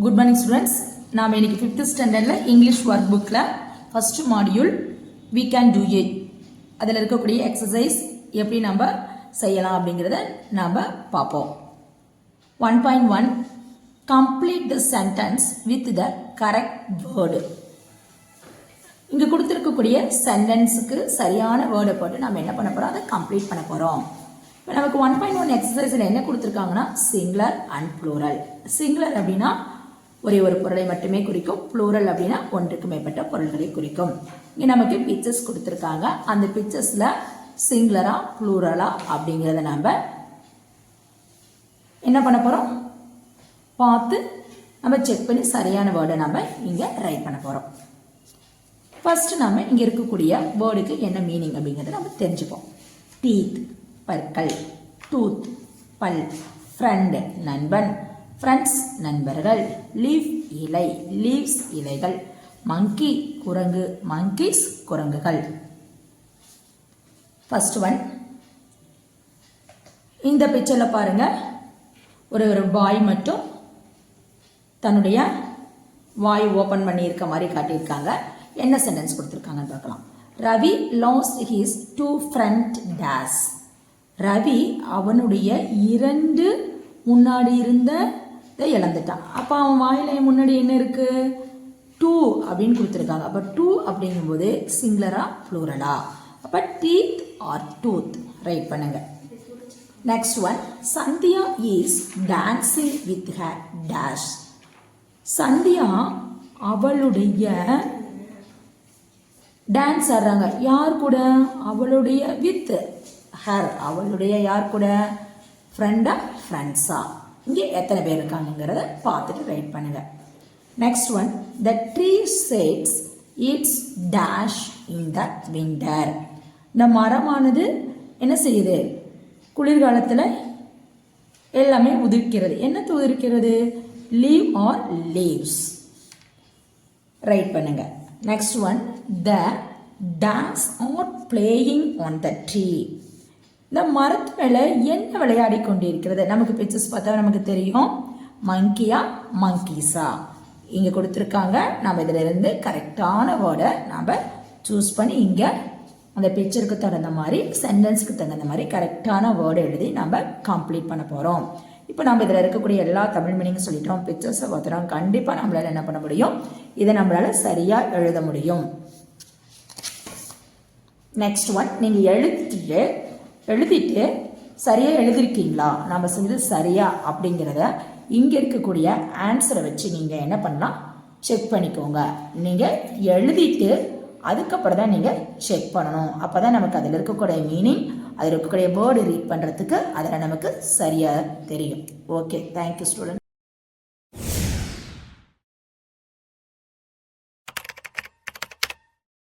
Good morning students. நாம் இன்னைக்கு 5th ஸ்டாண்டர்ட்ல இங்கிலீஷ் ஒர்க் புக்ல first module we can do it அதில் இருக்கக்கூடிய எக்ஸசைஸ் எப்படி நம்ம செய்யலாம் அப்படிங்கறத நாம பாப்போம். 1.1 complete the sentence with the correct word. இங்க கொடுத்திருக்கக்கூடிய சென்டென்ஸ்க்கு சரியான வேர்டை போட்டு நாம என்ன பண்ண போறோம், அதை கம்ப்ளீட் பண்ண போறோம். இப்போ நமக்கு 1.1 எக்ஸசைஸ்ல என்ன கொடுத்திருக்காங்கன்னா சிங்குலர் அண்ட் ப்ளூரல். சிங்குலர் அப்படின்னா ஒரே ஒரு பொருளை மட்டுமே குறிக்கும், ப்ளூரல் அப்படின்னா ஒன்றுக்கு மேற்பட்ட பொருள்களை குறிக்கும். இங்க நமக்கு பிக்சர்ஸ் கொடுத்திருக்காங்க. அந்த பிக்சர்ஸ்ல சிங்குலரா ப்ளூரலா அப்படிங்கறத நாம என்ன பண்ண போறோம், பார்த்து நம்ம செக் பண்ணி சரியான வேர்டை நாம இங்க ரைட் பண்ண போறோம். ஃபர்ஸ்ட் நாம இங்க இருக்கக்கூடிய வேர்டுக்கு என்ன மீனிங் அப்படிங்கறத நம்ம தெரிஞ்சுப்போம். டீத் பற்கள், டூத் பல், ஃப்ரெண்ட் நண்பன், ஃப்ரெண்ட்ஸ் நண்பர்கள், லீஃப் இலை லீவ்ஸ் இலைகள், மங்கி குரங்கு மங்கீஸ் குரங்குகள். ஃபர்ஸ்ட் ஒன், இந்த பிக்சர்ல பாருங்க, ஒரு பாய் மட்டும் தன்னுடைய வாய் ஓபன் பண்ணி இருக்க மாதிரி காட்டியிருக்காங்க. என்ன சென்டென்ஸ் கொடுத்திருக்காங்கன்னு பார்க்கலாம். Ravi last his 2 front days. Ravi அவனுடைய 2 முன்னாடி இருந்த இழந்துட்டான். அப்ப அவன் வாயில முன்னாடி என்ன இருக்கு, 2 அப்படின்னு கொடுத்திருக்காங்க. அப்ப 2 அப்படிங்கும்போது சிங்குலரா ப்ளூரலா, அப்ப டீத் ஆர் டூத் ரைட் பண்ணுங்க. Next one, Sandhya is dancing with her dash. Sandhya அவளுடைய டான்ஸ் ஆடுறாங்க. யார் கூட, அவளுடைய வித் ஹர், அவளுடைய யார் கூட, ஃப்ரெண்டா ஃப்ரெண்ட்ஸா. இங்கே எத்தனை பேர் இருக்காங்கிறத பார்த்துட்டு ரைட் பண்ணுங்க. Next one, the tree sheds its dash in the winter. இந்த மரமானது என்ன செய்யுது, குளிர்காலத்தில் எல்லாமே உதிர்க்கிறது. என்ன உதிர்க்கிறது, லீவ் ஆர் லீவ்ஸ் ரைட் பண்ணுங்க. Next one, the dogs are playing on the tree. இந்த மரத்து மேல என்ன விளையாடி கொண்டிருக்கிறது. நமக்கு பிக்சர்ஸ் பார்த்தா நமக்கு தெரியும், மங்கியா மங்கீஸா இங்க கொடுத்துருக்காங்க. நம்ம இதுல இருந்து கரெக்டான வேர்டை நாம சூஸ் பண்ணி இங்க அந்த பிக்சருக்கு தகுந்த மாதிரி சென்டென்ஸ்க்கு தகுந்த மாதிரி கரெக்டான வேர்டை எழுதி நம்ம கம்ப்ளீட் பண்ண போறோம். இப்போ நம்ம இதில் இருக்கக்கூடிய எல்லா தமிழ் மீனிங் சொல்லிட்டோம், பிக்சர்ஸை பார்த்துறோம். கண்டிப்பாக நம்மளால என்ன பண்ண முடியும், இதை நம்மளால சரியா எழுத முடியும். நெக்ஸ்ட் ஒன், நீங்க எழுதிட்டு சரியா எழுதிருக்கீங்களா, நம்ம செஞ்சது சரியா அப்படிங்கிறத இங்க இருக்கக்கூடிய ஆன்சரை வச்சு நீங்க என்ன பண்ணலாம், செக் பண்ணிக்கோங்க. நீங்க எழுதிட்டு அதுக்கப்புறம் தான் நீங்க செக் பண்ணணும். அப்பதான் நமக்கு அதில் இருக்கக்கூடிய மீனிங், அதில் இருக்கக்கூடிய வேர்டு ரீட் பண்றதுக்கு அதில் நமக்கு சரியா தெரியும். Okay, thank you student.